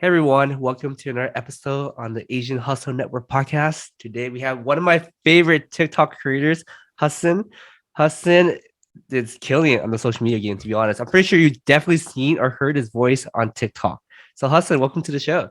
Hey everyone, welcome to another episode on the Asian Hustle Network podcast. Today we have one of my favorite TikTok creators, Hassan. Hassan is killing it on the social media game, to be honest. I'm pretty sure you've definitely seen or heard his voice on TikTok. So Hassan, welcome to the show.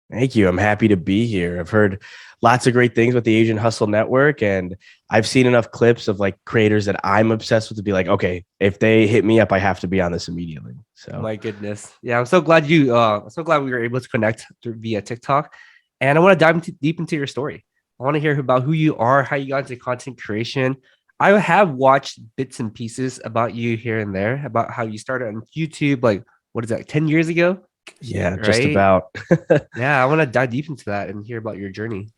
Thank you. I'm happy to be here. I've heard lots of great things about the Asian Hustle Network, and I've seen enough clips of like creators that I'm obsessed with to be like, okay, if they hit me up, I have to be on this immediately. So My goodness. Yeah, I'm so glad we were able to connect via TikTok. And I want to dive deep into your story. I want to hear about who you are, how you got into content creation. I have watched bits and pieces about you here and there, about how you started on YouTube, like what is that, 10 years ago? yeah, just Right? about. Yeah, I want to dive deep into that and hear about your journey.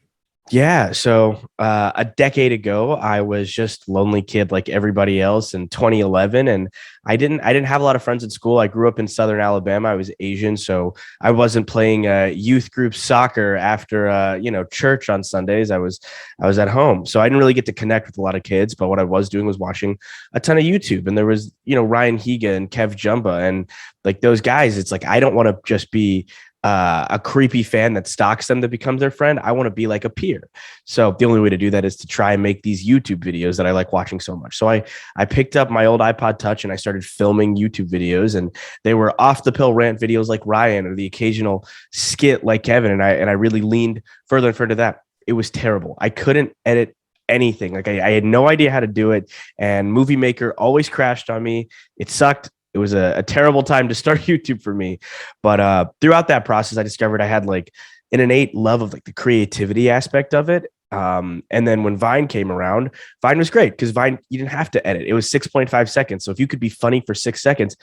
Yeah. So a decade ago, I was just a lonely kid like everybody else in 2011. And I didn't have a lot of friends at school. I grew up in Southern Alabama. I was Asian. So I wasn't playing youth group soccer after church on Sundays. I was at home. So I didn't really get to connect with a lot of kids. But what I was doing was watching a ton of YouTube. And there was, Ryan Higa and Kev Jumba and like those guys. It's like I don't want to just be a creepy fan that stalks them that becomes their friend. I want to be like a peer. So the only way to do that is to try and make these YouTube videos that I like watching so much. So I picked up my old iPod Touch and I started filming YouTube videos, and they were off the pill rant videos like Ryan or the occasional skit like Kevin. And I really leaned further and further to that. It was terrible. I couldn't edit anything. Like I had no idea how to do it. And Movie Maker always crashed on me. It sucked. It was a terrible time to start YouTube for me. But throughout that process, I discovered I had like an innate love of like the creativity aspect of it. And then when Vine came around, Vine was great because Vine, you didn't have to edit. It was 6.5 seconds. So if you could be funny for 6 seconds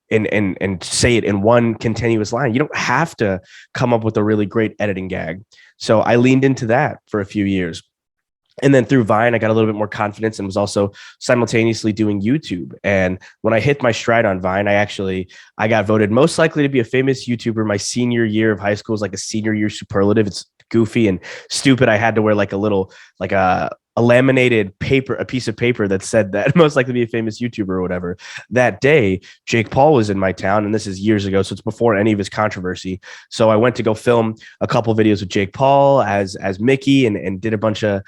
and say it in one continuous line, you don't have to come up with a really great editing gag. So I leaned into that for a few years. And then through Vine, I got a little bit more confidence and was also simultaneously doing YouTube. And when I hit my stride on Vine, I got voted most likely to be a famous YouTuber my senior year of high school. Is like a senior year superlative. It's goofy and stupid. I had to wear like a laminated paper, a piece of paper that said that most likely to be a famous YouTuber or whatever. That day, Jake Paul was in my town, and this is years ago, so it's before any of his controversy. So I went to go film a couple videos with Jake Paul as Mickey, and did a bunch of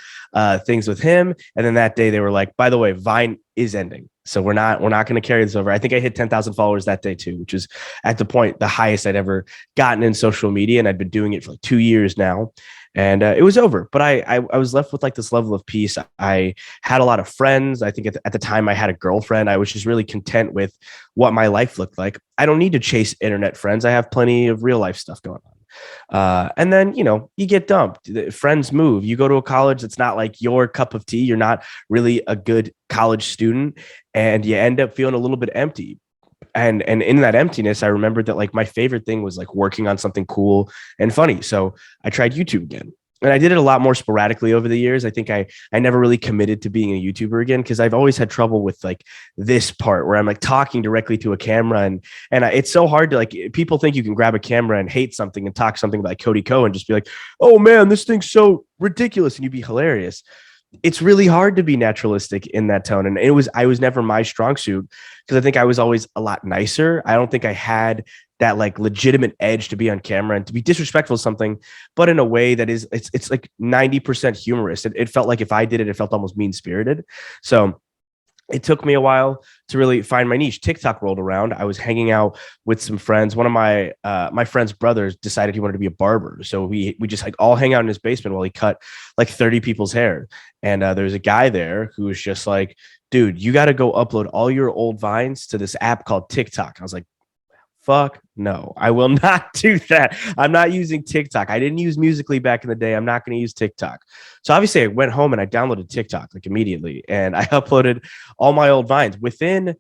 things with him. And then that day, they were like, "By the way, Vine is ending." So we're not going to carry this over. I think I hit 10,000 followers that day too, which is at the point the highest I'd ever gotten in social media, and I'd been doing it for like 2 years now. And it was over, but I was left with like this level of peace. I had a lot of friends. I think at the time I had a girlfriend. I was just really content with what my life looked like. I don't need to chase internet friends. I have plenty of real life stuff going on. And then, you get dumped. Friends move. You go to a college that's not like your cup of tea. You're not really a good college student, and you end up feeling a little bit empty. And in that emptiness, I remembered that like my favorite thing was like working on something cool and funny. So I tried YouTube again. And I did it a lot more sporadically over the years. I think I never really committed to being a YouTuber again because I've always had trouble with like this part where I'm like talking directly to a camera, and it's so hard to like, people think you can grab a camera and hate something and talk something about Cody Ko and just be like, "Oh man, this thing's so ridiculous," and you'd be hilarious. It's really hard to be naturalistic in that tone. And I was never my strong suit because I think I was always a lot nicer. I don't think I had that like legitimate edge to be on camera and to be disrespectful to something, but in a way that is, it's like 90% humorous. It felt like if I did it, it felt almost mean spirited. So it took me a while to really find my niche. TikTok rolled around. I was hanging out with some friends. One of my friend's brothers decided he wanted to be a barber, so we just like all hang out in his basement while he cut like 30 people's hair. And there's a guy there who was just like, "Dude, you got to go upload all your old vines to this app called TikTok." I was like, fuck no, I will not do that. I'm not using TikTok. I didn't use Musically back in the day. I'm not going to use TikTok. So obviously I went home and I downloaded TikTok like immediately, and I uploaded all my old vines. Within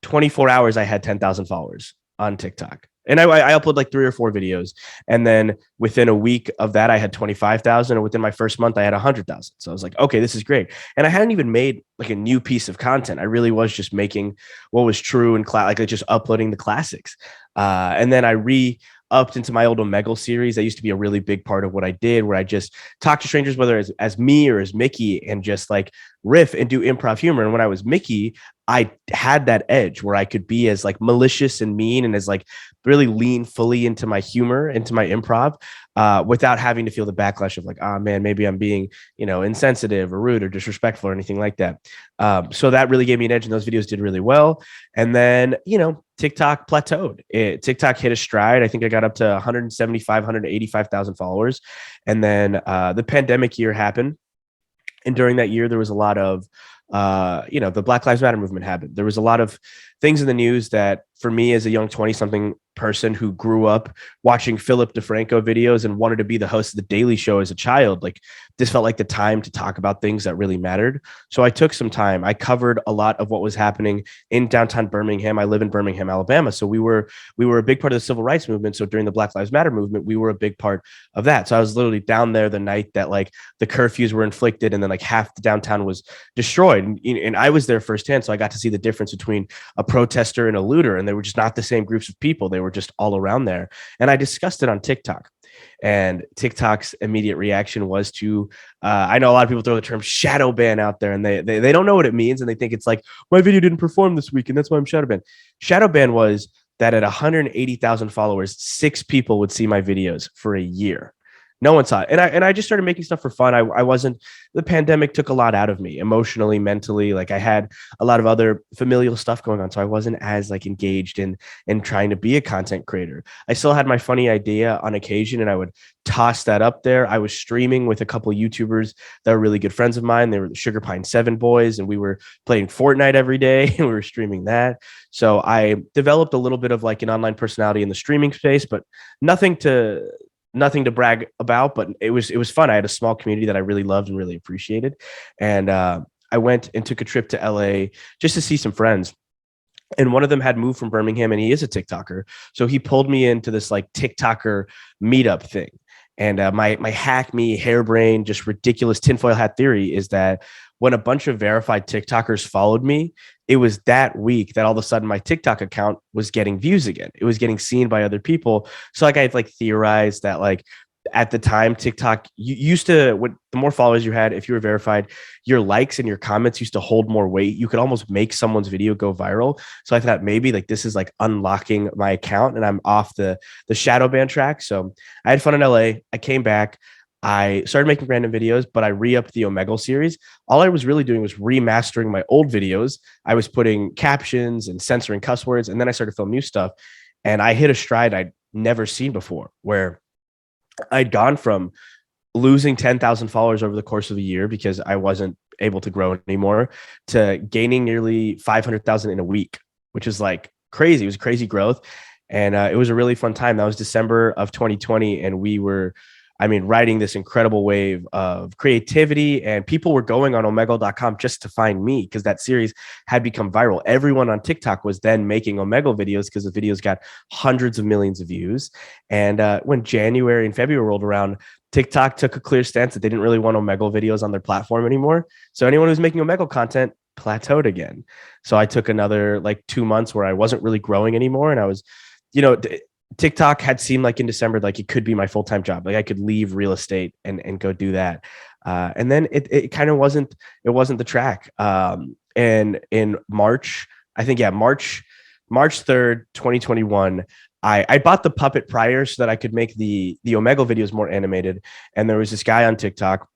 24 hours, I had 10,000 followers on TikTok. And I upload like 3 or 4 videos. And then within a week of that, I had 25,000. And within my first month, I had 100,000. So I was like, okay, this is great. And I hadn't even made like a new piece of content. I really was just making what was true and like just uploading the classics. And then I upped into my old Omegle series. That used to be a really big part of what I did, where I just talk to strangers, whether as me or as Mickey, and just like riff and do improv humor. And when I was Mickey, I had that edge where I could be as like malicious and mean and as like really lean fully into my humor, into my improv, without having to feel the backlash of like, oh man, maybe I'm being, insensitive or rude or disrespectful or anything like that. So that really gave me an edge, and those videos did really well. And then, TikTok plateaued. TikTok hit a stride. I think I got up to 175, 185,000 followers. And then the pandemic year happened. And during that year, there was a lot of, the Black Lives Matter movement happened. There was a lot of things in the news that, for me as a young 20-something person who grew up watching Philip DeFranco videos and wanted to be the host of the Daily Show as a child, like this felt like the time to talk about things that really mattered. So I took some time. I covered a lot of what was happening in downtown Birmingham. I live in Birmingham, Alabama. So we were a big part of the civil rights movement. So during the Black Lives Matter movement, we were a big part of that. So I was literally down there the night that like the curfews were inflicted and then like half the downtown was destroyed. And I was there firsthand. So I got to see the difference between a protester and a looter. And they were just not the same groups of people. They were just all around there. And I discussed it on TikTok. And TikTok's immediate reaction was to, I know a lot of people throw the term shadow ban out there, and they don't know what it means. And they think it's like, my video didn't perform this week, and that's why I'm shadow banned. Shadow ban was that at 180,000 followers, 6 people would see my videos for a year. No one saw it. And I just started making stuff for fun. I wasn't, the pandemic took a lot out of me emotionally, mentally. Like I had a lot of other familial stuff going on. So I wasn't as like engaged in trying to be a content creator. I still had my funny idea on occasion, and I would toss that up there. I was streaming with a couple of YouTubers that were really good friends of mine. They were the Sugar Pine 7 boys, and we were playing Fortnite every day and we were streaming that. So I developed a little bit of like an online personality in the streaming space, but nothing to brag about, but it was fun. I had a small community that I really loved and really appreciated. And I went and took a trip to LA just to see some friends. And one of them had moved from Birmingham, and he is a TikToker. So he pulled me into this like TikToker meetup thing. And my hack me, harebrained, just ridiculous tinfoil hat theory is that when a bunch of verified TikTokers followed me, it was that week that all of a sudden my TikTok account was getting views again. It was getting seen by other people. So like I've like theorized that like at the time TikTok, you used to, what the more followers you had, if you were verified, your likes and your comments used to hold more weight. You could almost make someone's video go viral. So I thought maybe like this is like unlocking my account and I'm off the shadow ban track. So I had fun in LA. I came back. I started making random videos, but I re-upped the Omegle series. All I was really doing was remastering my old videos. I was putting captions and censoring cuss words, and then I started filming new stuff. And I hit a stride I'd never seen before, where I'd gone from losing 10,000 followers over the course of a year because I wasn't able to grow anymore to gaining nearly 500,000 in a week, which is like crazy. It was crazy growth. And it was a really fun time. That was December of 2020. And we were, riding this incredible wave of creativity, and people were going on omegle.com just to find me because that series had become viral. Everyone on TikTok was then making Omegle videos because the videos got hundreds of millions of views. And when January and February rolled around, TikTok took a clear stance that they didn't really want Omegle videos on their platform anymore. So anyone who's making Omegle content plateaued again. So I took another like 2 months where I wasn't really growing anymore. And I was, TikTok had seemed like in December, like it could be my full-time job. Like I could leave real estate and go do that. And then it kind of wasn't the track. And in March, I think, March 3rd, 2021, I bought the puppet prior so that I could make the Omegle videos more animated. And there was this guy on TikTok,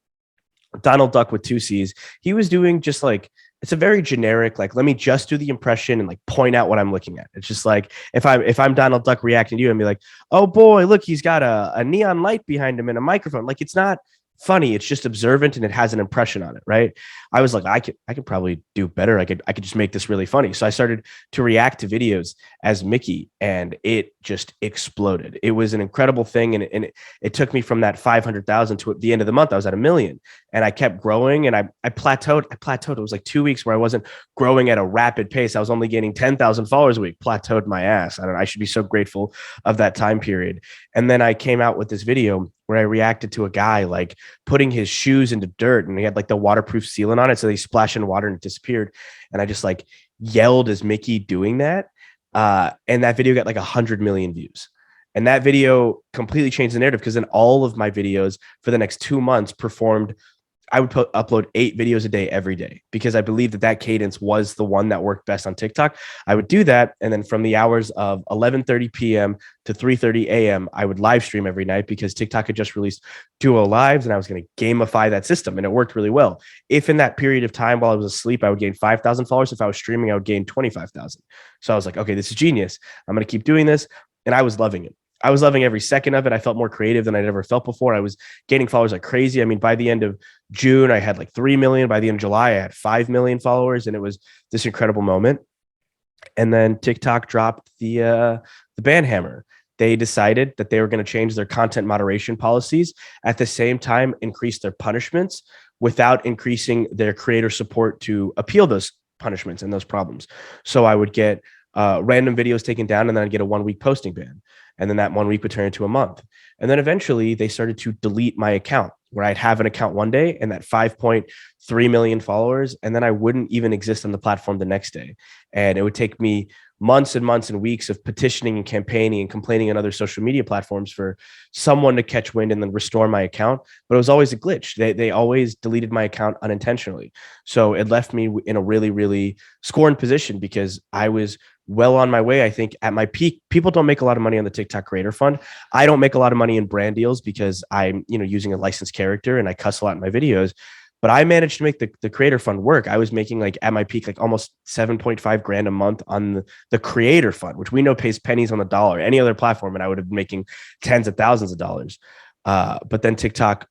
Donald Duck with 2 C's. He was doing just like, it's a very generic, like, let me just do the impression and like point out what I'm looking at. It's just like, if I'm Donald Duck reacting to you and be like, oh boy, look, he's got a neon light behind him and a microphone. Like, it's not funny. It's just observant and it has an impression on it. Right. I was like, I could probably do better. I could just make this really funny. So I started to react to videos as Mickey, and it just exploded. It was an incredible thing. And it took me from that 500,000 to the end of the month, I was at 1 million, and I kept growing, and I plateaued. It was like 2 weeks where I wasn't growing at a rapid pace. I was only gaining 10,000 followers a week, plateaued my ass. I should be so grateful of that time period. And then I came out with this video where I reacted to a guy like putting his shoes into dirt, and he had like the waterproof sealant on it. So they splashed in water and it disappeared. And I just like yelled as Mickey doing that. And that video got like 100 million views. And that video completely changed the narrative, because then all of my videos for the next 2 months performed I would upload 8 videos a day every day because I believe that cadence was the one that worked best on TikTok. I would do that. And then from the hours of 11:30 p.m. to 3:30 a.m., I would live stream every night because TikTok had just released Duo Lives and I was going to gamify that system. And it worked really well. If in that period of time while I was asleep, I would gain 5,000 followers. If I was streaming, I would gain 25,000. So I was like, okay, this is genius. I'm going to keep doing this. And I was loving it. I was loving every second of it. I felt more creative than I'd ever felt before. I was gaining followers like crazy. I mean, by the end of June, I had like 3 million. By the end of July, I had 5 million followers. And it was this incredible moment. And then TikTok dropped the ban hammer. They decided that they were going to change their content moderation policies, at the same time increase their punishments without increasing their creator support to appeal those punishments and those problems. So I would get random videos taken down, and then I'd get a 1-week posting ban. And then that 1 week would turn into a month. And then eventually they started to delete my account, where I'd have an account one day and that 5.3 million followers. And then I wouldn't even exist on the platform the next day. And it would take me months and months and weeks of petitioning and campaigning and complaining on other social media platforms for someone to catch wind and then restore my account. But it was always a glitch. They always deleted my account unintentionally. So it left me in a really, really scorned position because I was well on my way. I think at my peak, people don't make a lot of money on the TikTok Creator Fund. I don't make a lot of money in brand deals because I'm, using a licensed character and I cuss a lot in my videos. But I managed to make the Creator Fund work. I was making like at my peak, like almost 7.5 grand a month on the Creator Fund, which we know pays pennies on the dollar. Any other platform, and I would have been making tens of thousands of dollars. But then TikTok,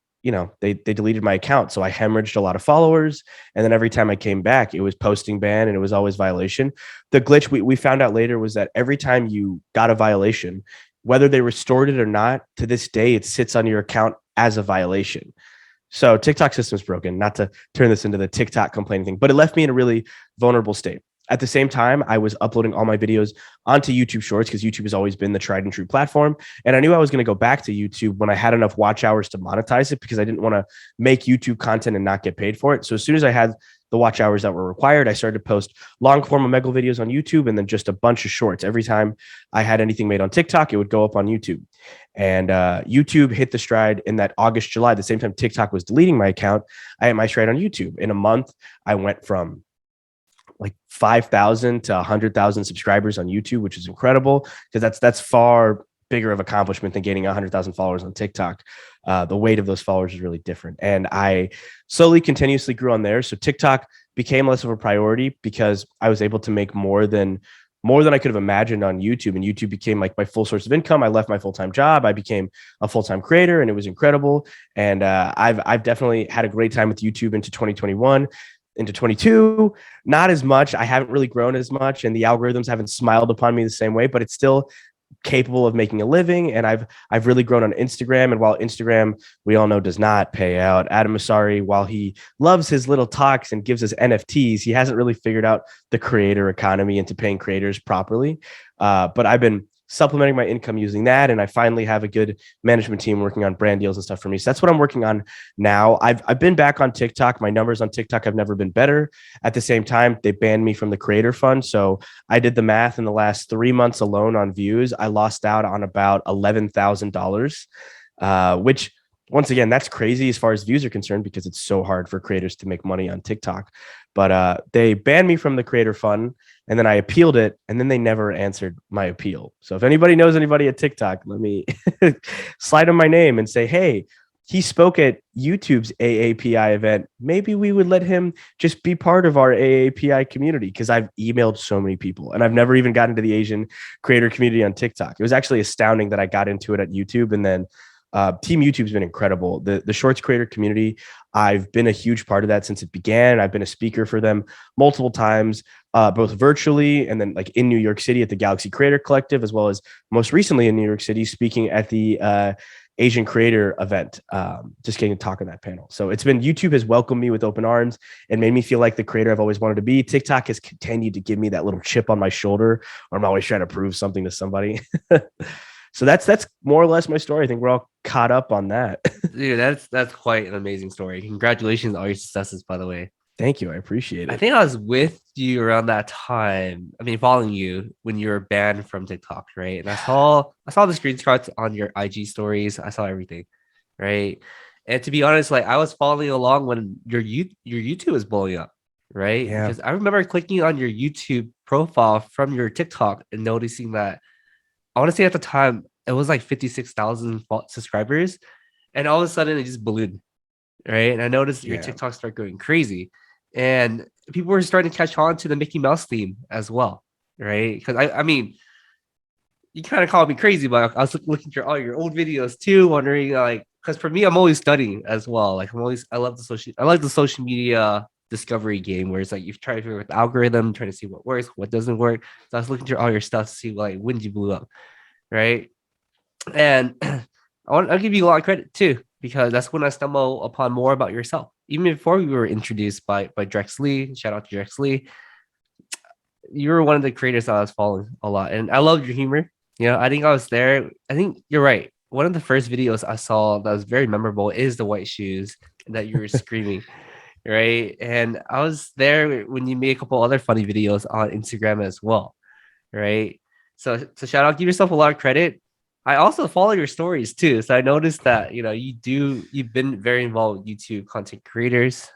they deleted my account. So I hemorrhaged a lot of followers. And then every time I came back, it was posting ban and it was always violation. The glitch we found out later was that every time you got a violation, whether they restored it or not, to this day, it sits on your account as a violation. So TikTok system's broken, not to turn this into the TikTok complaining thing, but it left me in a really vulnerable state. At the same time, I was uploading all my videos onto YouTube Shorts because YouTube has always been the tried and true platform. And I knew I was going to go back to YouTube when I had enough watch hours to monetize it because I didn't want to make YouTube content and not get paid for it. So as soon as I had the watch hours that were required, I started to post long form Omegle videos on YouTube and then just a bunch of shorts. Every time I had anything made on TikTok, it would go up on YouTube. And YouTube hit the stride in that August, July, the same time TikTok was deleting my account. I hit my stride on YouTube. In a month, I went from like 5,000 to 100,000 subscribers on YouTube, which is incredible because that's far bigger of accomplishment than gaining 100,000 followers on TikTok. The weight of those followers is really different. And I slowly, continuously grew on there. So TikTok became less of a priority because I was able to make more than I could have imagined on YouTube. And YouTube became like my full source of income. I left my full-time job. I became a full-time creator and it was incredible. And I've definitely had a great time with YouTube into 2021. Into 22, not as much. I haven't really grown as much and the algorithms haven't smiled upon me the same way, but it's still capable of making a living. And I've really grown on Instagram. And while Instagram, we all know, does not pay out, Adam Masari, while he loves his little talks and gives us NFTs, he hasn't really figured out the creator economy into paying creators properly. But I've been supplementing my income using that. And I finally have a good management team working on brand deals and stuff for me. So that's what I'm working on now. I've been back on TikTok. My numbers on TikTok have never been better. At the same time, they banned me from the Creator Fund. So I did the math in the last 3 months alone on views. I lost out on about $11,000, which once again, that's crazy as far as views are concerned because it's so hard for creators to make money on TikTok. But they banned me from the Creator Fund. And then I appealed it, and then they never answered my appeal. So if anybody knows anybody at TikTok, let me slide on my name and say, hey, he spoke at YouTube's AAPI event. Maybe we would let him just be part of our AAPI community because I've emailed so many people, and I've never even gotten to the Asian creator community on TikTok. It was actually astounding that I got into it at YouTube, and then Team YouTube's been incredible. The Shorts creator community, I've been a huge part of that since it began. I've been a speaker for them multiple times, both virtually and then like in New York City at the Galaxy Creator Collective, as well as most recently in New York City speaking at the Asian Creator event, just getting to talk on that panel. So YouTube has welcomed me with open arms and made me feel like the creator I've always wanted to be. TikTok has continued to give me that little chip on my shoulder, or I'm always trying to prove something to somebody. So that's more or less my story. I think we're all caught up on that. Dude, that's quite an amazing story. Congratulations on all your successes, by the way. Thank you. I appreciate it. I think I was with you around that time. I mean, following you when you were banned from TikTok, right? And I saw the screenshots on your IG stories. I saw everything, right? And to be honest, like I was following along when your YouTube was blowing up, right? Yeah. Because I remember clicking on your YouTube profile from your TikTok and noticing that I want to say at the time it was like 56,000 subscribers, and all of a sudden it just ballooned, right? And I noticed your Yeah. TikTok start going crazy, and people were starting to catch on to the Mickey Mouse theme as well, right? Because I mean, you kind of called me crazy, but I was looking through all your old videos too, wondering like, because for me, I'm always studying as well. Like I like the social media discovery game where it's like you try to figure out the algorithm, trying to see what works, what doesn't work. So I was looking through all your stuff to see like when you blew up, right? And I'll give you a lot of credit too, because that's when I stumbled upon more about yourself. Even before we were introduced by Drex Lee, shout out to Drex Lee, you were one of the creators that I was following a lot, and I loved your humor. You know, I think I was there. I think you're right. One of the first videos I saw that was very memorable is the white shoes that you were screaming, right? And I was there when you made a couple other funny videos on Instagram as well, right? So shout out, give yourself a lot of credit. I also follow your stories too, so I noticed that you've been very involved with YouTube content creators.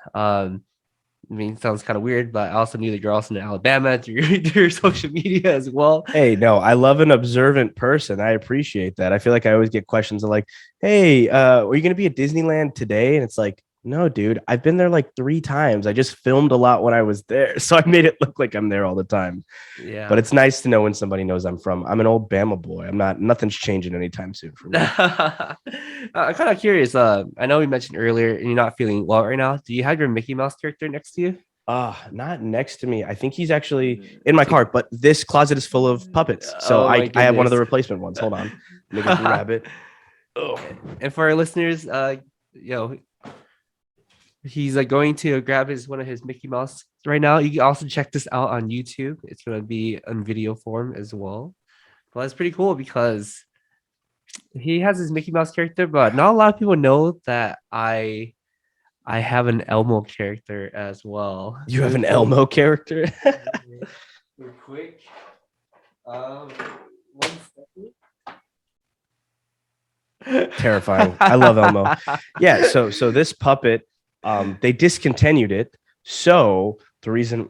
I mean, it sounds kind of weird, but I also knew that you're also in Alabama through through your social media as well. Hey, no, I love an observant person. I appreciate that. I feel like I always get questions of like, hey, are you going to be at Disneyland today? And it's like, no, dude, I've been there like 3 times. I just filmed a lot when I was there. So I made it look like I'm there all the time. But Yeah. it's nice to know when somebody knows I'm an old Bama boy. Nothing's changing anytime soon for me. I'm kind of curious. I know we mentioned earlier, and you're not feeling well right now. Do you have your Mickey Mouse character next to you? Not next to me. I think he's actually in my car, but this closet is full of puppets. So Oh my I have one of the goodness. replacement ones. Hold on. Let me go grab it. Oh. And for our listeners, you know, he's like going to grab his one of his Mickey Mouse right now. You can also check this out on YouTube. It's gonna be on video form as well. Well, that's pretty cool because he has his Mickey Mouse character, but not a lot of people know that I have an Elmo character as well. You have an Elmo character? Real quick. One second. Terrifying. I love Elmo. Yeah, so this puppet, they discontinued it. So the reason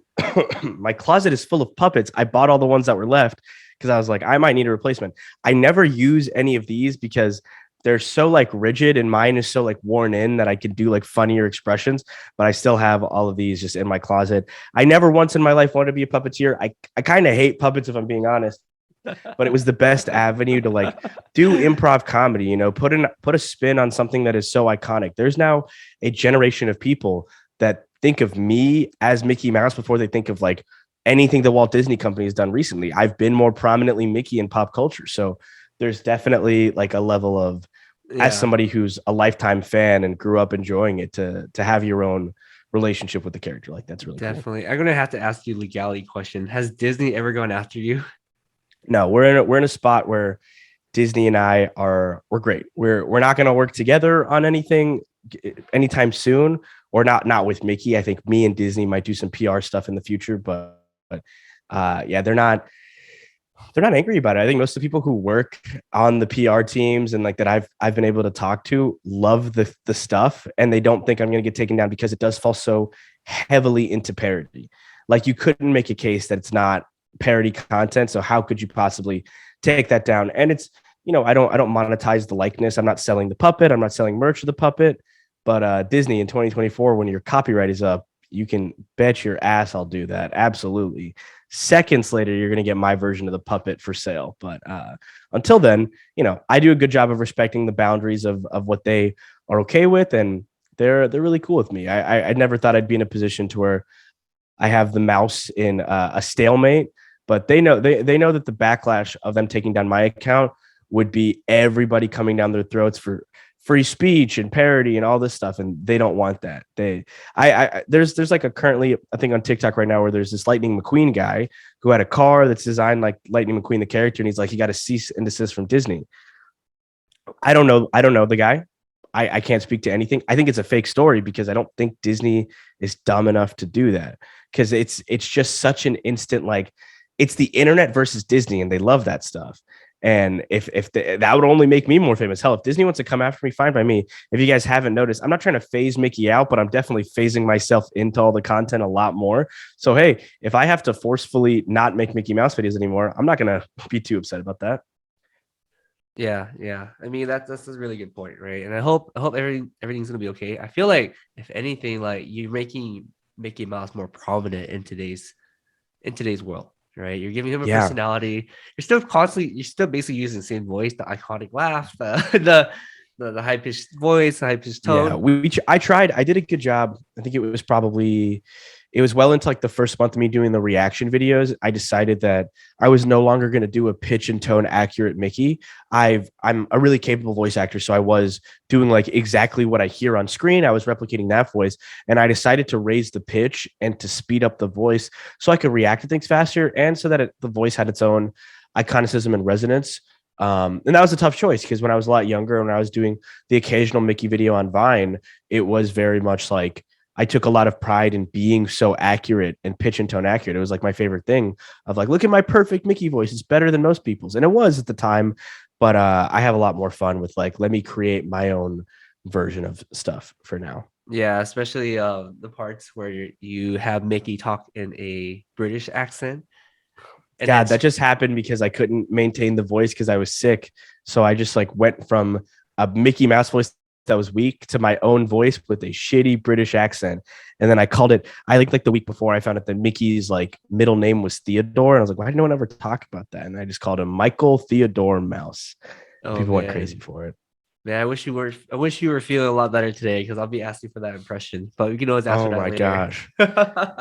my closet is full of puppets, I bought all the ones that were left because I was like, I might need a replacement. I never use any of these because they're so like rigid and mine is so like worn in that I could do like funnier expressions, but I still have all of these just in my closet. I never once in my life wanted to be a puppeteer. I kind of hate puppets if I'm being honest, but it was the best avenue to like do improv comedy, put a spin on something that is so iconic. There's now a generation of people that think of me as Mickey Mouse before they think of like anything the Walt Disney Company has done recently. I've been more prominently Mickey in pop culture. So there's definitely like a level of, as somebody who's a lifetime fan and grew up enjoying it, to have your own relationship with the character. Like that's really definitely cool. I'm gonna have to ask you a legality question. Has Disney ever gone after you? No, we're in a spot where Disney and we're great. We're not going to work together on anything anytime soon, or not with Mickey. I think me and Disney might do some PR stuff in the future, but yeah, they're not angry about it. I think most of the people who work on the PR teams and like that I've been able to talk to love the stuff, and they don't think I'm going to get taken down because it does fall so heavily into parody. Like you couldn't make a case that it's not parody content. So how could you possibly take that down? And it's, I don't monetize the likeness. I'm not selling the puppet. I'm not selling merch of the puppet. But Disney in 2024, when your copyright is up, you can bet your ass I'll do that. Absolutely. Seconds later, you're going to get my version of the puppet for sale. But until then, I do a good job of respecting the boundaries of what they are okay with. And they're really cool with me. I never thought I'd be in a position to where I have the mouse in a stalemate, but they know that the backlash of them taking down my account would be everybody coming down their throats for free speech and parody and all this stuff, and they don't want that. There's like a currently a thing on TikTok right now where there's this Lightning McQueen guy who had a car that's designed like Lightning McQueen the character, and he's like, he got a cease and desist from Disney. I don't know the guy. I can't speak to anything. I think it's a fake story because I don't think Disney is dumb enough to do that, because it's just such an instant, like it's the internet versus Disney, and they love that stuff. And that would only make me more famous. Hell, if Disney wants to come after me, fine by me. If you guys haven't noticed, I'm not trying to phase Mickey out, but I'm definitely phasing myself into all the content a lot more. So, hey, if I have to forcefully not make Mickey Mouse videos anymore, I'm not going to be too upset about that. Yeah. I mean, that's a really good point, right? And I hope everything's gonna be okay. I feel like if anything, like you're making Mickey Mouse more prominent in today's world, right? You're giving him a Yeah. personality. You're still basically using the same voice, the iconic laugh, the high pitched voice, the high pitched Yeah, tone. I tried. I did a good job. I think it was well into like the first month of me doing the reaction videos. I decided that I was no longer going to do a pitch and tone accurate Mickey. I'm a really capable voice actor, so I was doing like exactly what I hear on screen. I was replicating that voice, and I decided to raise the pitch and to speed up the voice so I could react to things faster, and so that the voice had its own iconicism and resonance. And that was a tough choice because when I was a lot younger, when I was doing the occasional Mickey video on Vine, it was very much like I took a lot of pride in being so accurate and pitch and tone accurate. It was like my favorite thing of like, look at my perfect Mickey voice. It's better than most people's. And it was at the time, but I have a lot more fun with like, let me create my own version of stuff for now. Yeah, especially the parts where you have Mickey talk in a British accent, and then God, that just happened because I couldn't maintain the voice because I was sick. So I just like went from a Mickey Mouse voice that was weak to my own voice with a shitty British accent. And then I called it, I like the week before I found out that Mickey's like middle name was Theodore. And I was like, why did no one ever talk about that? And I just called him Michael Theodore Mouse. oh People went crazy man, for it. man, I wish you were feeling a lot better today because I'll be asking for that impression. But we can always ask for Oh that my later. gosh.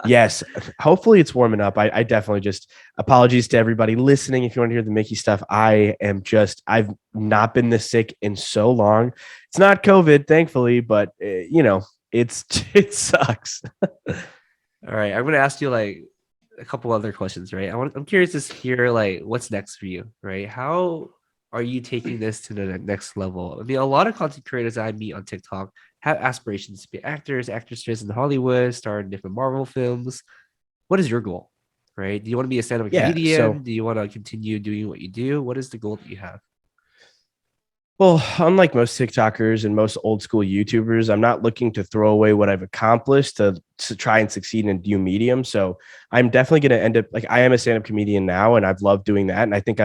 Yes. Hopefully it's warming up. I definitely just apologies to everybody listening. If you want to hear the Mickey stuff, I've not been this sick in so long. It's not COVID, thankfully, but it sucks. All right, I'm gonna ask you like a couple other questions, right? I'm curious to hear like what's next for you, right? How are you taking this to the next level? I mean, a lot of content creators I meet on TikTok have aspirations to be actors, actresses in Hollywood, star in different Marvel films. What is your goal, right? Do you want to be a stand-up Yeah. comedian? So Do you want to continue doing what you do? What is the goal that you have? well, unlike most TikTokers and most old school YouTubers, I'm not looking to throw away what I've accomplished to try and succeed in a new medium. So I'm definitely going to end up like I am a stand up comedian now, and I've loved doing that. And I think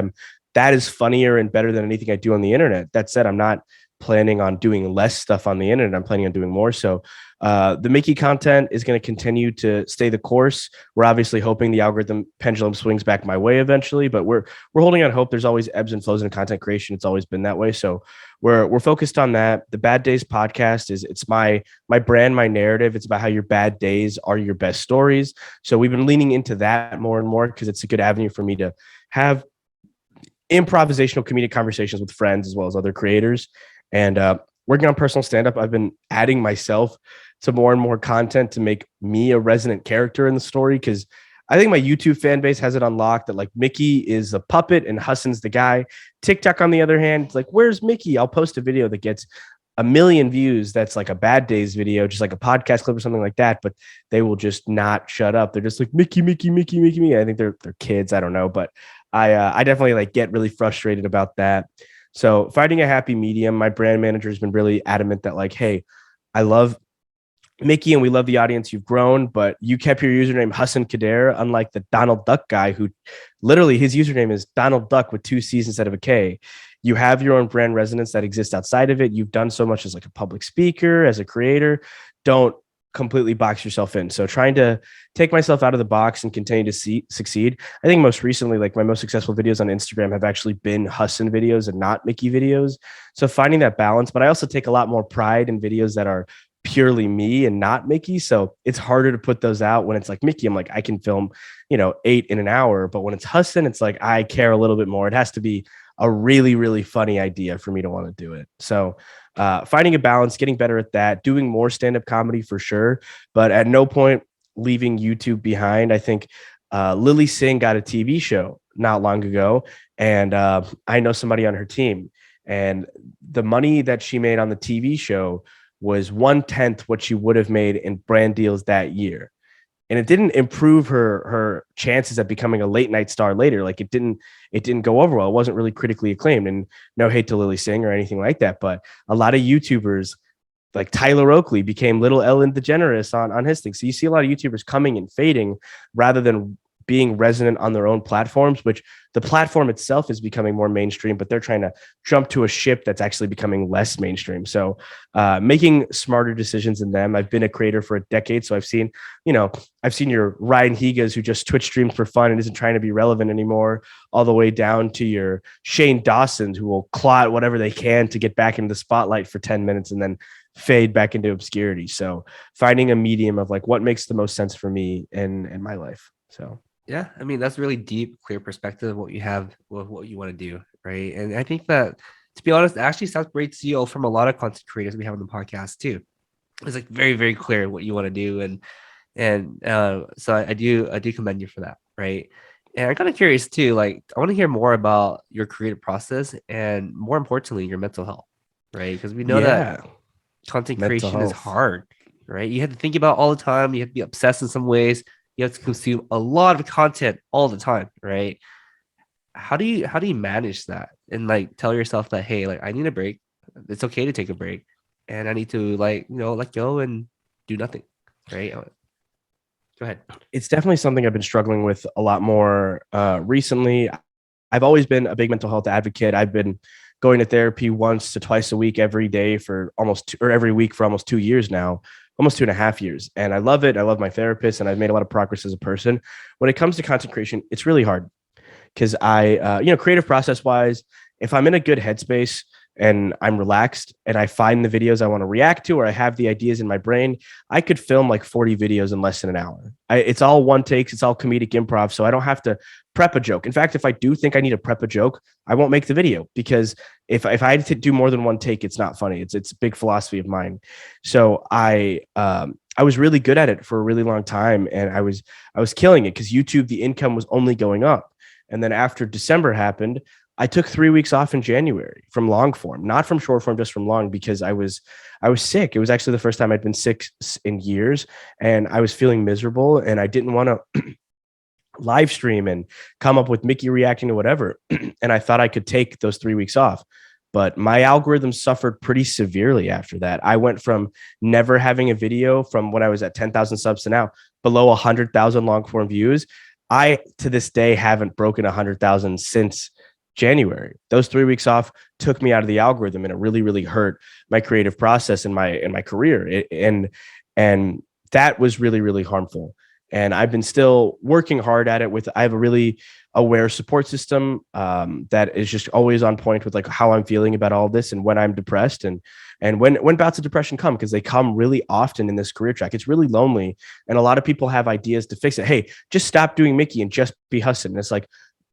that is funnier and better than anything I do on the internet. That said, I'm not planning on doing less stuff on the internet. I'm planning on doing more. So the Mickey content is going to continue to stay the course. We're obviously hoping the algorithm pendulum swings back my way eventually, but we're holding out hope. There's always ebbs and flows in content creation. It's always been that way. So we're focused on that. The Bad Days podcast it's my brand, my narrative. It's about how your bad days are your best stories. So we've been leaning into that more and more because it's a good avenue for me to have improvisational comedic conversations with friends as well as other creators. And working on personal stand-up, I've been adding myself to more and more content to make me a resonant character in the story, because I think my YouTube fan base has it unlocked that like Mickey is a puppet and Hassan's the guy. TikTok, on the other hand, it's like, where's Mickey? I'll post a video that gets 1 million views. That's like a Bad Days video, just like a podcast clip or something like that. But they will just not shut up. They're just like Mickey, Mickey, Mickey, Mickey, Mickey. I think they're kids. I don't know, but I definitely like get really frustrated about that. So finding a happy medium. My brand manager has been really adamant that like, hey, I love Mickey and we love the audience. You've grown, but you kept your username Hassan Khadair, unlike the Donald Duck guy who literally his username is Donald Duck with 2 C's instead of a K. You have your own brand resonance that exists outside of it. You've done so much as like a public speaker, as a creator. Don't completely box yourself in. So trying to take myself out of the box and continue to succeed. I think most recently, like my most successful videos on Instagram have actually been Hassan videos and not Mickey videos. So finding that balance, but I also take a lot more pride in videos that are purely me and not Mickey. So it's harder to put those out when it's like Mickey. I'm like, I can film, 8 in an hour, but when it's Hassan, it's like, I care a little bit more. It has to be a really, really funny idea for me to want to do it. So finding a balance, getting better at that, doing more stand-up comedy for sure, but at no point leaving YouTube behind. I think Lily Singh got a TV show not long ago, and I know somebody on her team, and the money that she made on the TV show was 1/10 what she would have made in brand deals that year. and it didn't improve her chances at becoming a late night star later. Like it didn't go over well. It wasn't really critically acclaimed, and no hate to Lily Singh or anything like that. But a lot of YouTubers like Tyler Oakley became little Ellen DeGeneres on his thing. So you see a lot of YouTubers coming and fading rather than being resonant on their own platforms, which the platform itself is becoming more mainstream, but they're trying to jump to a ship that's actually becoming less mainstream. So making smarter decisions in them. I've been a creator for a decade. So I've seen your Ryan Higas who just Twitch streams for fun and isn't trying to be relevant anymore, all the way down to your Shane Dawson who will claw at whatever they can to get back into the spotlight for 10 minutes and then fade back into obscurity. So finding a medium of like what makes the most sense for me in my life. So Yeah, I mean that's really deep, clear perspective of what you have, of what you want to do, right? And I think that, to be honest, it actually separates you from a lot of content creators we have on the podcast too. It's like very, very clear what you want to do, and so I do commend you for that, right? And I'm kind of curious too. Like, I want to hear more about your creative process and, more importantly, your mental health, right? Because we know that yeah, content mental creation is health. hard, right? You have to think about it all the time. You have to be obsessed in some ways. You have to consume a lot of content all the time, right? How do you manage that and like tell yourself that, hey, like I need a break. It's okay to take a break, and I need to, like, let go and do nothing, right? Go ahead. It's definitely something I've been struggling with a lot more recently. I've always been a big mental health advocate. I've been going to therapy once to twice a week every day for or every week for almost 2 years now, almost 2.5 years. And I love it. I love my therapist and I've made a lot of progress as a person. When it comes to content creation, it's really hard because creative process wise, if I'm in a good headspace and I'm relaxed and I find the videos I want to react to, or I have the ideas in my brain, I could film like 40 videos in less than an hour. It's all one takes. It's all comedic improv. So I don't have to prep a joke. In fact, if I do think I need to prep a joke, I won't make the video because if I had to do more than one take, it's not funny. It's a big philosophy of mine. So I was really good at it for a really long time. And I was killing it because YouTube, the income was only going up. And then after December happened, I took 3 weeks off in January from long form, not from short form, just from long, because I was sick. It was actually the first time I'd been sick in years, and I was feeling miserable, and I didn't want to live stream and come up with Mickey reacting to whatever. And I thought I could take those 3 weeks off, but my algorithm suffered pretty severely after that. I went from never having a video from when I was at 10,000 subs to now below 100,000 long form views. I, to this day, haven't broken 100,000 since January. Those 3 weeks off took me out of the algorithm, and it really, really hurt my creative process in my career. And that was really, really harmful. And I've been still working hard at it. I have a really aware support system that is just always on point with like how I'm feeling about all this and when I'm depressed and when bouts of depression come, because they come really often in this career track. It's really lonely, and a lot of people have ideas to fix it. Hey, just stop doing Mickey and just be Hassan. And it's like,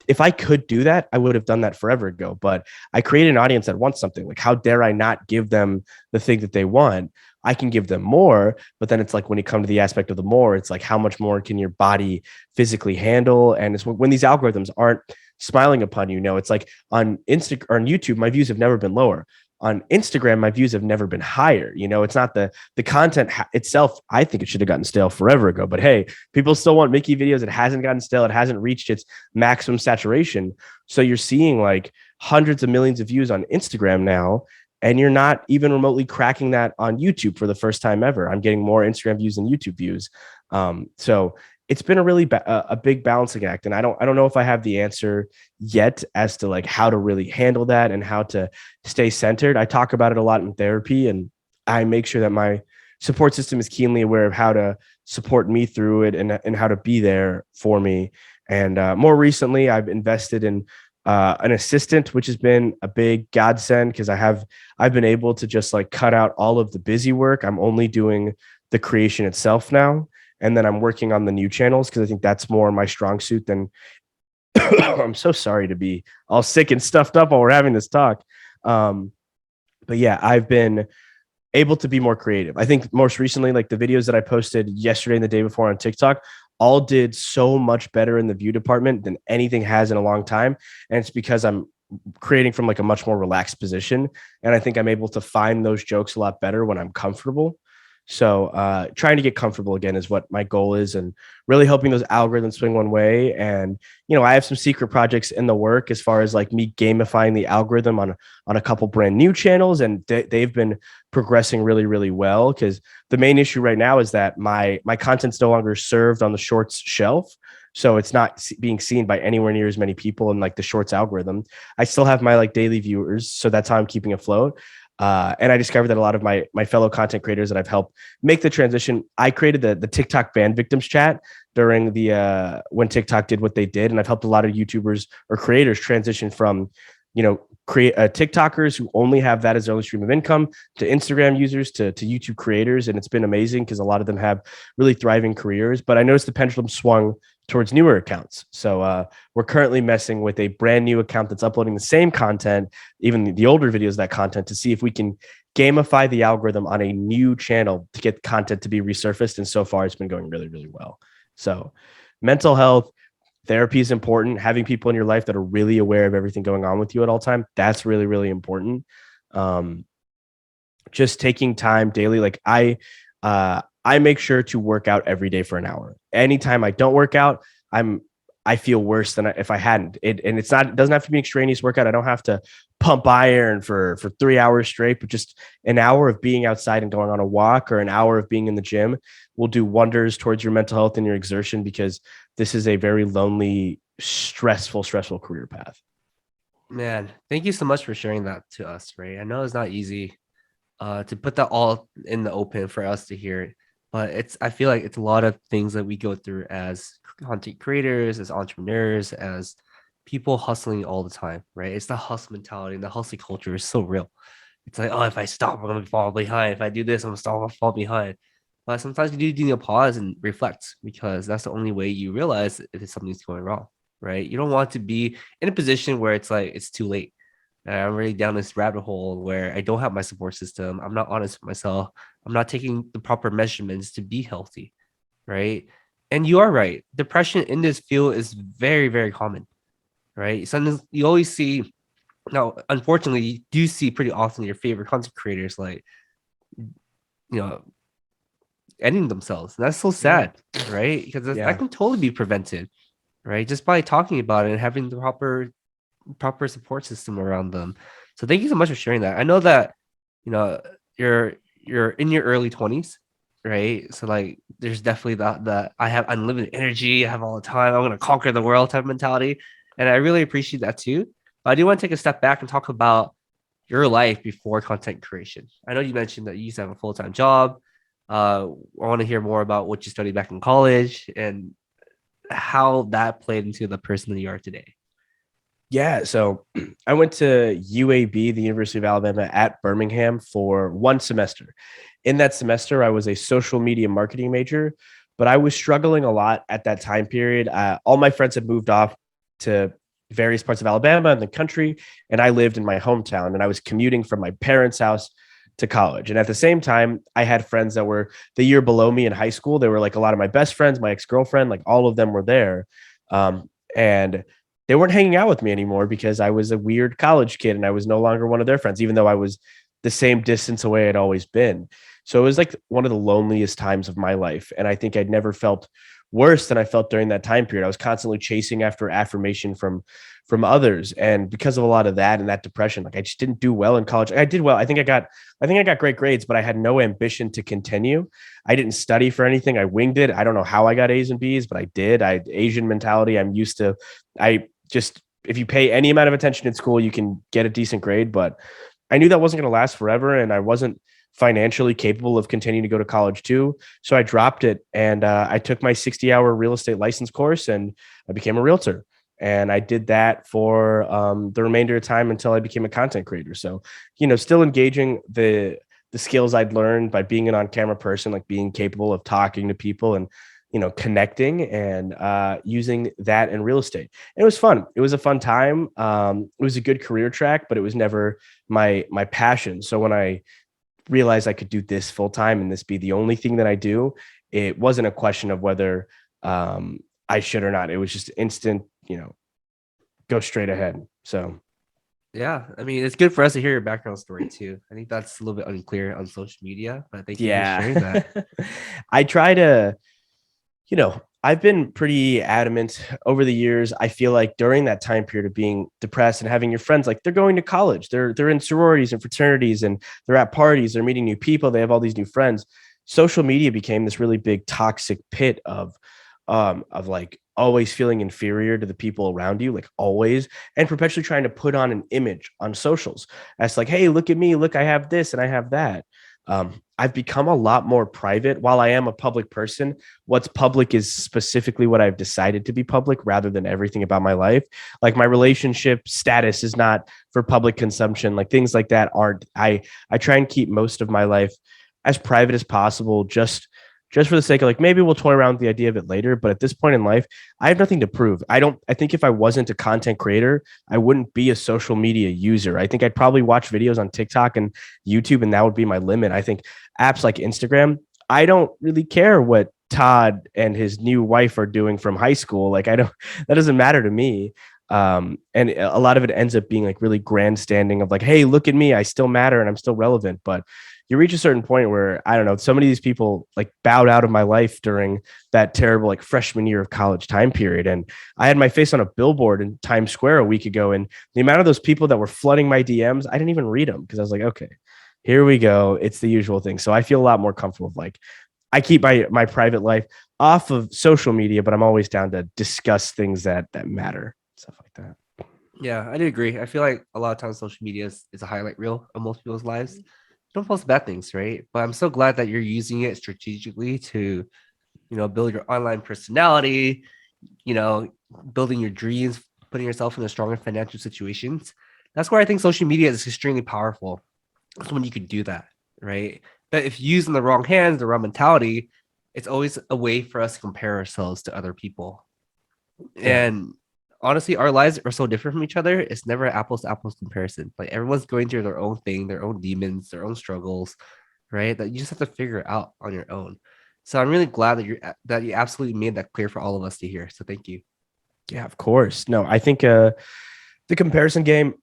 if I could do that, I would have done that forever ago. But I create an audience that wants something. Like, how dare I not give them the thing that they want? I can give them more, but then it's like when you come to the aspect of the more, it's like how much more can your body physically handle? And it's when these algorithms aren't smiling upon you. It's like on Instagram or on YouTube, my views have never been lower. On Instagram, my views have never been higher. It's not the content itself. I think it should have gotten stale forever ago, but hey, people still want Mickey videos. It hasn't gotten stale. It hasn't reached its maximum saturation. So you're seeing like hundreds of millions of views on Instagram now, and you're not even remotely cracking that on YouTube for the first time ever. I'm getting more Instagram views than YouTube views. So it's been a really a big balancing act, and I don't know if I have the answer yet as to like how to really handle that and how to stay centered. I talk about it a lot in therapy, and I make sure that my support system is keenly aware of how to support me through it and how to be there for me. And more recently, I've invested in an assistant, which has been a big godsend because I've been able to just like cut out all of the busy work. I'm only doing the creation itself now. And then I'm working on the new channels because I think that's more my strong suit than I'm so sorry to be all sick and stuffed up while we're having this talk. But yeah, I've been able to be more creative. I think most recently, like the videos that I posted yesterday and the day before on TikTok, all did so much better in the view department than anything has in a long time. And it's because I'm creating from like a much more relaxed position. And I think I'm able to find those jokes a lot better when I'm comfortable. So trying to get comfortable again is what my goal is, and really hoping those algorithms swing one way. And I have some secret projects in the work as far as like me gamifying the algorithm on a couple brand new channels, and they've been progressing really, really well. Because the main issue right now is that my content's no longer served on the shorts shelf. So it's not being seen by anywhere near as many people in like the shorts algorithm. I still have my like daily viewers, so that's how I'm keeping afloat. And I discovered that a lot of my fellow content creators that I've helped make the transition. I created the TikTok ban victims chat during the when TikTok did what they did, and I've helped a lot of YouTubers or creators transition from create TikTokers who only have that as their only stream of income to Instagram users to YouTube creators, and it's been amazing because a lot of them have really thriving careers. But I noticed the pendulum swung towards newer accounts. So we're currently messing with a brand new account that's uploading the same content, even the older videos of that content, to see if we can gamify the algorithm on a new channel to get content to be resurfaced. And so far, it's been going really, really well. So mental health, therapy is important. Having people in your life that are really aware of everything going on with you at all time, that's really, really important. Just taking time daily. Like I make sure to work out every day for an hour. Anytime I don't work out, I feel worse than if I hadn't. It doesn't have to be extraneous workout. I don't have to pump iron for 3 hours straight, but just an hour of being outside and going on a walk, or an hour of being in the gym will do wonders towards your mental health and your exertion, because this is a very lonely, stressful career path. Man, thank you so much for sharing that to us, Ray. I know it's not easy to put that all in the open for us to hear, but I feel like it's a lot of things that we go through as content creators, as entrepreneurs, as people hustling all the time, right? It's the hustle mentality, and the hustle culture is so real. It's like, oh, if I stop, I'm gonna fall behind. If I do this, I'm gonna stop, I'll fall behind. But sometimes you do need to pause and reflect, because that's the only way you realize if something's going wrong, right? You don't want to be in a position where it's like it's too late. And I'm really down this rabbit hole where I don't have my support system. I'm not honest with myself. I'm not taking the proper measurements to be healthy, right? And you are right. Depression in this field is very, very common, right? Sometimes you always see, now, unfortunately, you do see pretty often your favorite content creators like, ending themselves. And that's so sad, right? Because that can totally be prevented, right? Just by talking about it and having the proper support system around them. So thank you so much for sharing that. I know that you're in your early 20s, right? So like there's definitely that I have unlimited energy, I have all the time, I'm gonna conquer the world type of mentality. And I really appreciate that too. But I do want to take a step back and talk about your life before content creation. I know you mentioned that you used to have a full-time job. I want to hear more about what you studied back in college and how that played into the person that you are today. Yeah, so I went to UAB, the University of Alabama at Birmingham, for one semester. In that semester, I was a social media marketing major, but I was struggling a lot at that time period. All my friends had moved off to various parts of Alabama and the country, and I lived in my hometown, and I was commuting from my parents' house to college. And at the same time, I had friends that were the year below me in high school. They were like a lot of my best friends, my ex-girlfriend, like all of them were there. And they weren't hanging out with me anymore because I was a weird college kid and I was no longer one of their friends, even though I was the same distance away I'd always been. So it was like one of the loneliest times of my life. And I think I'd never felt worse than I felt during that time period. I was constantly chasing after affirmation from others. And because of a lot of that and that depression, like I just didn't do well in college. I did well. I think I got great grades, but I had no ambition to continue. I didn't study for anything. I winged it. I don't know how I got A's and B's, but I did. I had Asian mentality. I'm used to, if you pay any amount of attention in school, you can get a decent grade, but I knew that wasn't going to last forever. And I wasn't financially capable of continuing to go to college too. So I dropped it, and I took my 60-hour real estate license course, and I became a realtor. And I did that for the remainder of time until I became a content creator. So, still engaging the skills I'd learned by being an on-camera person, like being capable of talking to people and, connecting, and using that in real estate. And it was fun. It was a fun time. It was a good career track, but it was never my passion. So when I realized I could do this full time and this be the only thing that I do, it wasn't a question of whether I should or not. It was just instant, go straight ahead. So Yeah, I mean, it's good for us to hear your background story too. I think that's a little bit unclear on social media, but thank you for sharing Yeah. that. I try to, I've been pretty adamant over the years. I feel like during that time period of being depressed and having your friends, like they're going to college, they're in sororities and fraternities, and they're at parties, they're meeting new people, they have all these new friends. Social media became this really big toxic pit of like always feeling inferior to the people around you, like always, and perpetually trying to put on an image on socials. That's like, hey, look at me, look, I have this and I have that. I've become a lot more private. While I am a public person, what's public is specifically what I've decided to be public rather than everything about my life. Like my relationship status is not for public consumption. Like things like that aren't. I try and keep most of my life as private as possible, just for the sake of like maybe we'll toy around with the idea of it later. But at this point in life, I have nothing to prove. I think if I wasn't a content creator, I wouldn't be a social media user. I think I'd probably watch videos on TikTok and YouTube, and that would be my limit. I think apps like Instagram, I don't really care what Todd and his new wife are doing from high school. Like I don't, that doesn't matter to me. And a lot of it ends up being like really grandstanding of like, hey, look at me, I still matter and I'm still relevant. But you reach a certain point where I don't know, so many of these people like bowed out of my life during that terrible like freshman year of college time period. And I had my face on a billboard in Times Square a week ago. And the amount of those people that were flooding my DMs, I didn't even read them because I was like, okay, here we go. It's the usual thing. So I feel a lot more comfortable with like I keep my private life off of social media, but I'm always down to discuss things that matter, stuff like that. Yeah, I do agree. I feel like a lot of times social media is a highlight reel of most people's lives. Don't post bad things, right? But I'm so glad that you're using it strategically to, build your online personality, you know, building your dreams, putting yourself in a stronger financial situations. That's where I think social media is extremely powerful. That's when you could do that, right? But if used in the wrong hands, the wrong mentality, it's always a way for us to compare ourselves to other people. Yeah. And honestly, our lives are so different from each other. It's never an apples to apples comparison. Like everyone's going through their own thing, their own demons, their own struggles, right? That you just have to figure it out on your own. So I'm really glad that you absolutely made that clear for all of us to hear. So thank you. Yeah, of course. No, I think the comparison game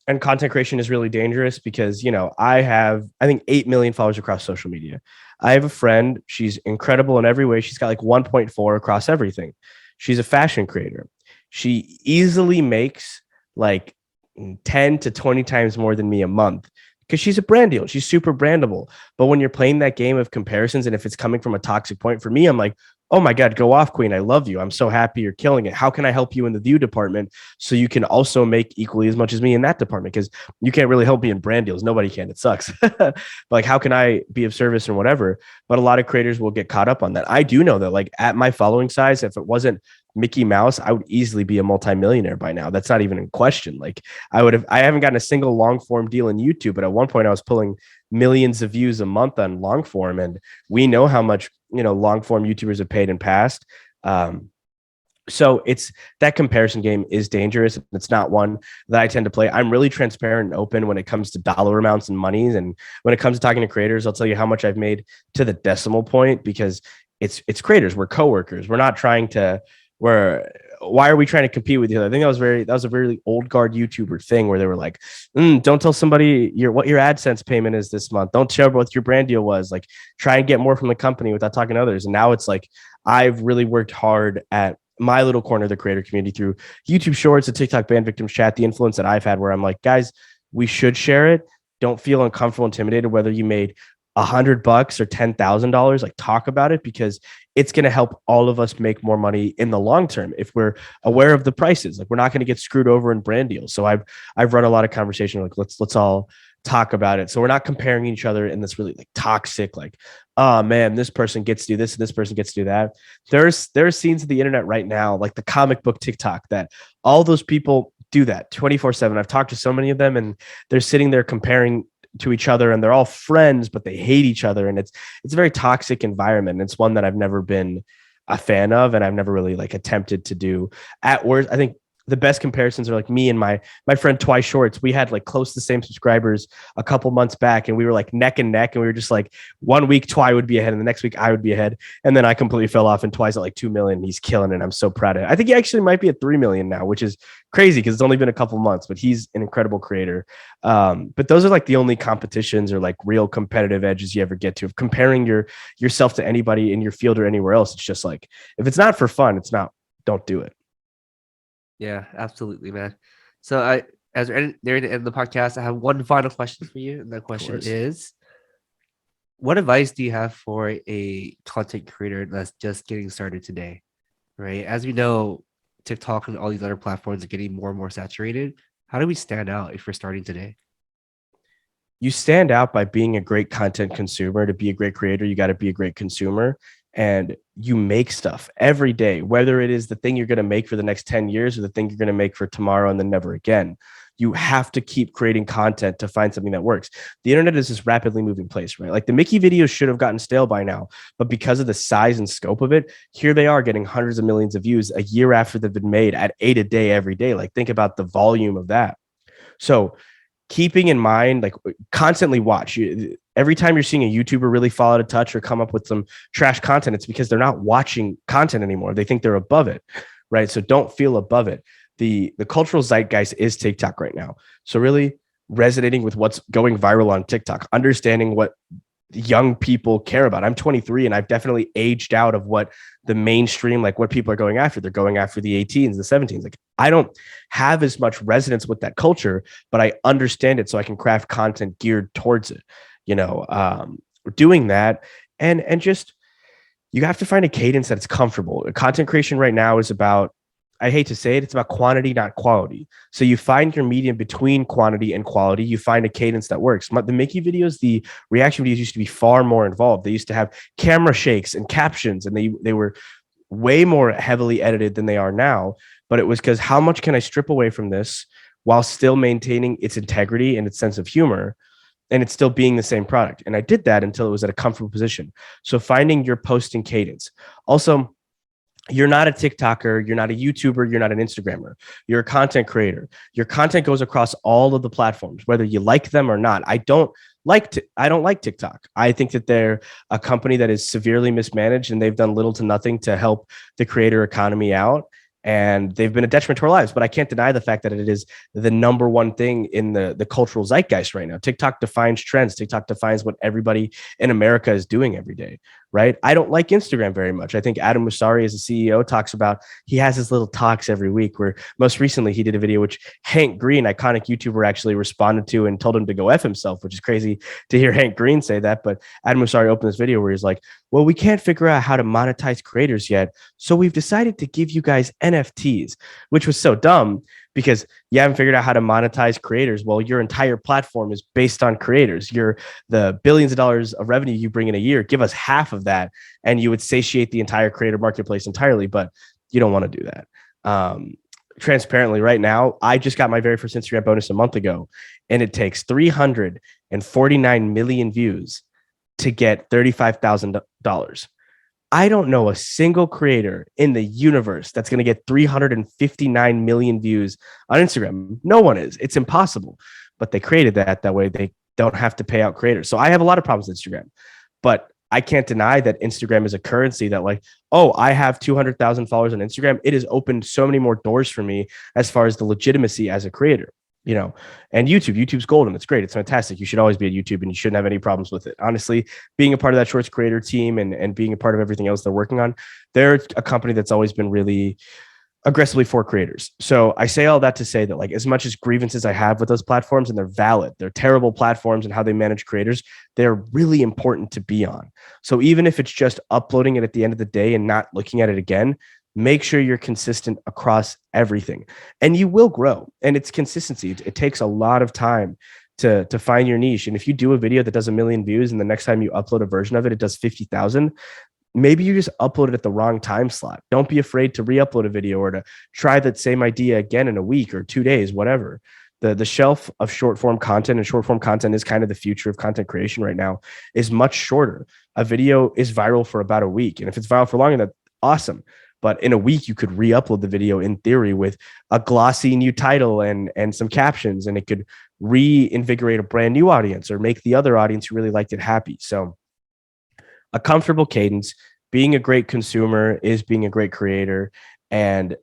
and content creation is really dangerous because, I have, I think, 8 million followers across social media. I have a friend. She's incredible in every way. She's got like 1.4 across everything. She's a fashion creator. She easily makes like 10 to 20 times more than me a month because she's a brand deal. She's super brandable. But when you're playing that game of comparisons and if it's coming from a toxic point for me, I'm like, oh my God, go off, queen. I love you. I'm so happy you're killing it. How can I help you in the view department so you can also make equally as much as me in that department? Because you can't really help me in brand deals. Nobody can. It sucks. But like, how can I be of service and whatever? But a lot of creators will get caught up on that. I do know that, like, at my following size, if it wasn't Mickey Mouse, I would easily be a multimillionaire by now. That's not even in question. Like, I haven't gotten a single long form deal in YouTube, but at one point I was pulling millions of views a month on long form. And we know how much, long form YouTubers have paid in past. So it's that comparison game is dangerous. It's not one that I tend to play. I'm really transparent and open when it comes to dollar amounts and monies. And when it comes to talking to creators, I'll tell you how much I've made to the decimal point because it's creators. We're coworkers. We're not trying to, why are we trying to compete with each other? I think that was a very old guard YouTuber thing where they were like, don't tell somebody what your AdSense payment is this month. Don't share what your brand deal was. Like, try and get more from the company without talking to others. And now it's like, I've really worked hard at my little corner of the creator community through YouTube Shorts, the TikTok Band Victims Chat, the influence that I've had where I'm like, guys, we should share it. Don't feel uncomfortable, intimidated, whether you made $100 or $10,000, like talk about it because it's going to help all of us make more money in the long term if we're aware of the prices. Like, we're not going to get screwed over in brand deals. So I've run a lot of conversation like let's all talk about it. So we're not comparing each other in this really like toxic, like, oh man, this person gets to do this and this person gets to do that. There's scenes of the internet right now, like the comic book TikTok, that all those people do that 24/7. I've talked to so many of them and they're sitting there comparing to each other and they're all friends, but they hate each other. And it's a very toxic environment. It's one that I've never been a fan of. And I've never really like attempted to do at worst. I think the best comparisons are like me and my friend Twice Shorts. We had like close to the same subscribers a couple months back, and we were like neck and neck, and we were just like 1 week Twi would be ahead, and the next week I would be ahead, and then I completely fell off, and Twice at like 2 million. He's killing it. I'm so proud of it. I think he actually might be at 3 million now, which is crazy because it's only been a couple months, but he's an incredible creator. But those are like the only competitions or like real competitive edges you ever get to. Of comparing yourself to anybody in your field or anywhere else, it's just like, if it's not for fun, it's not. Don't do it. Yeah, absolutely, man. So as we're nearing the end of the podcast, I have one final question for you. And that question is, what advice do you have for a content creator that's just getting started today? Right. As we know, TikTok and all these other platforms are getting more and more saturated. How do we stand out if we're starting today? You stand out by being a great content consumer. To be a great creator, you got to be a great consumer. And you make stuff every day, whether it is the thing you're going to make for the next 10 years or the thing you're going to make for tomorrow and then never again. You have to keep creating content to find something that works. The internet is this rapidly moving place, right? Like the Mickey videos should have gotten stale by now, but because of the size and scope of it, here they are getting hundreds of millions of views a year after they've been made at 8 a day every day. Like think about the volume of that. So keeping in mind, like constantly watch. Every time you're seeing a YouTuber really fall out of touch or come up with some trash content, it's because they're not watching content anymore. They think they're above it, right? So don't feel above it. The cultural zeitgeist is TikTok right now. So really resonating with what's going viral on TikTok, understanding what young people care about. I'm 23 and I've definitely aged out of what the mainstream, like what people are going after. They're going after the 18s, the 17s. Like I don't have as much resonance with that culture, but I understand it so I can craft content geared towards it. Doing that and just, you have to find a cadence that's comfortable. Content creation right now is about, I hate to say it, it's about quantity, not quality. So you find your medium between quantity and quality. You find a cadence that works. The Mickey videos, the reaction videos used to be far more involved. They used to have camera shakes and captions, and they were way more heavily edited than they are now. But it was because how much can I strip away from this while still maintaining its integrity and its sense of humor, and it's still being the same product. And I did that until it was at a comfortable position. So finding your posting cadence. Also, you're not a TikToker, you're not a YouTuber, you're not an Instagrammer. You're a content creator. Your content goes across all of the platforms, whether you like them or not. I don't like TikTok. I think that they're a company that is severely mismanaged, and they've done little to nothing to help the creator economy out. And they've been a detriment to our lives. But I can't deny the fact that it is the number one thing in the cultural zeitgeist right now. TikTok defines trends. TikTok defines what everybody in America is doing every day, right? I don't like Instagram very much. I think Adam Mosseri, as a CEO, talks about, he has his little talks every week, where most recently he did a video which Hank Green, iconic YouTuber, actually responded to and told him to go F himself, which is crazy to hear Hank Green say that. But Adam Mosseri opened this video where he's like, well, we can't figure out how to monetize creators yet, so we've decided to give you guys NFTs, which was so dumb because you haven't figured out how to monetize creators. Well, your entire platform is based on creators. You're the billions of dollars of revenue you bring in a year. Give us half of that, and you would satiate the entire creator marketplace entirely. But you don't want to do that. Transparently, right now, I just got my very first Instagram bonus a month ago, and it takes 349 million views to get $35,000. I don't know a single creator in the universe that's going to get 359 million views on Instagram. No one is. It's impossible. But they created that way they don't have to pay out creators. So I have a lot of problems with Instagram, but I can't deny that Instagram is a currency that, like, oh, I have 200,000 followers on Instagram. It has opened so many more doors for me as far as the legitimacy as a creator. And YouTube's golden. It's great. It's fantastic. You should always be at YouTube, and you shouldn't have any problems with it. Honestly, being a part of that Shorts creator team and being a part of everything else they're working on, they're a company that's always been really aggressively for creators. So I say all that to say that, like, as much as grievances I have with those platforms, and they're valid, they're terrible platforms and how they manage creators, they're really important to be on. So even if it's just uploading it at the end of the day and not looking at it again, make sure you're consistent across everything, and you will grow. And it's consistency. It takes a lot of time to find your niche. And if you do a video that does 1 million views, and the next time you upload a version of it, it does 50,000, maybe you just upload it at the wrong time slot. Don't be afraid to re-upload a video or to try that same idea again in a week or 2 days, whatever. The shelf of short form content, and short form content is kind of the future of content creation right now, is much shorter. A video is viral for about a week. And if it's viral for longer, that's awesome. but in a week you could re-upload the video in theory with a glossy new title and some captions, and it could reinvigorate a brand new audience or make the other audience who really liked it happy. So a comfortable cadence, being a great consumer is being a great creator, and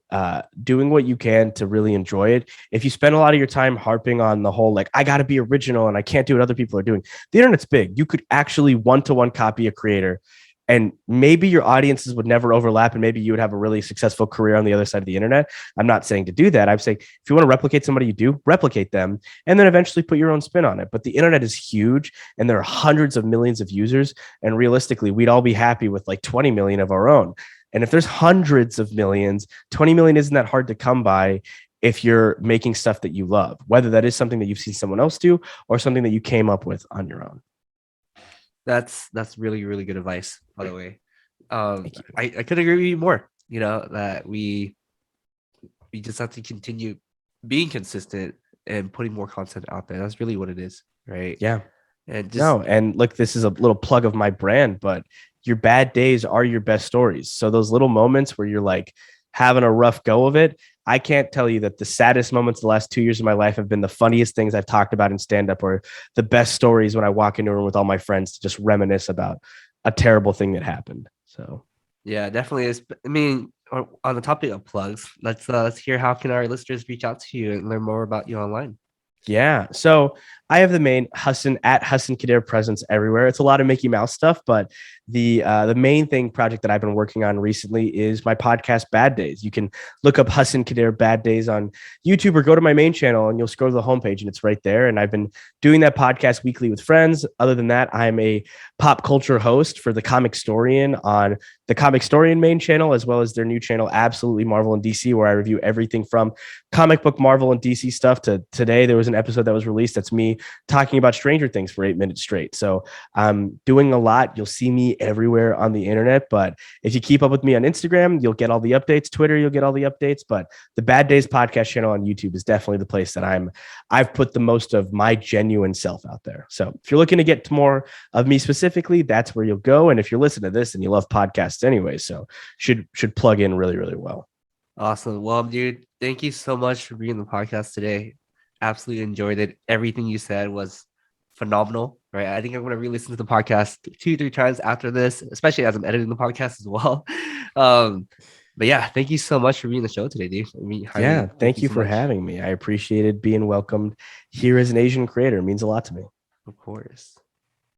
doing what you can to really enjoy it. If you spend a lot of your time harping on the whole, like, I got to be original and I can't do what other people are doing, the internet's big. You could actually one-to-one copy a creator, and maybe your audiences would never overlap, and maybe you would have a really successful career on the other side of the internet. I'm not saying to do that. I'm saying if you want to replicate somebody, you do replicate them, and then eventually put your own spin on it. But the internet is huge, and there are hundreds of millions of users, and realistically, we'd all be happy with like 20 million of our own. And if there's hundreds of millions, 20 million isn't that hard to come by if you're making stuff that you love, whether that is something that you've seen someone else do or something that you came up with on your own. That's really, really good advice, by the way. I could agree with you more, that we just have to continue being consistent and putting more content out there. That's really what it is, right? Yeah. And and look, this is a little plug of my brand, but your bad days are your best stories. So those little moments where you're like having a rough go of it, I can't tell you that the saddest moments the last 2 years of my life have been the funniest things I've talked about in stand-up, or the best stories when I walk into a room with all my friends to just reminisce about a terrible thing that happened. So yeah, definitely is. I mean, on the topic of plugs, let's hear how can our listeners reach out to you and learn more about you online. yeah. So I have the main Hassan Khadair presence everywhere. It's a lot of Mickey Mouse stuff, but the main project that I've been working on recently is my podcast Bad Days. You can look up Hassan Khadair Bad Days on YouTube, or go to my main channel and you'll scroll to the homepage and it's right there. And I've been doing that podcast weekly with friends. Other than that, I'm a pop culture host for the Comicstorian on the Comicstorian main channel, as well as their new channel, Absolutely Marvel and DC, where I review everything from comic book Marvel and DC stuff to today. There was an episode that was released that's me talking about Stranger Things for 8 minutes straight. So I'm doing a lot. You'll see me everywhere on the internet, but if you keep up with me on Instagram, you'll get all the updates. Twitter, you'll get all the updates. But the Bad Days podcast channel on YouTube is definitely the place that I've put the most of my genuine self out there. So if you're looking to get to more of me specifically, that's where you'll go. And if you're listening to this and you love podcasts anyway, so should plug in really, really well. Awesome. Well, dude, thank you so much for being on the podcast today. Absolutely enjoyed it. Everything you said was phenomenal, right? I think I'm going to re-listen to the podcast 2-3 times after this, especially as I'm editing the podcast as well. But yeah, thank you so much for being on the show today, dude. Thank you for having me. I appreciated being welcomed here as an Asian creator. It means a lot to me. Of course.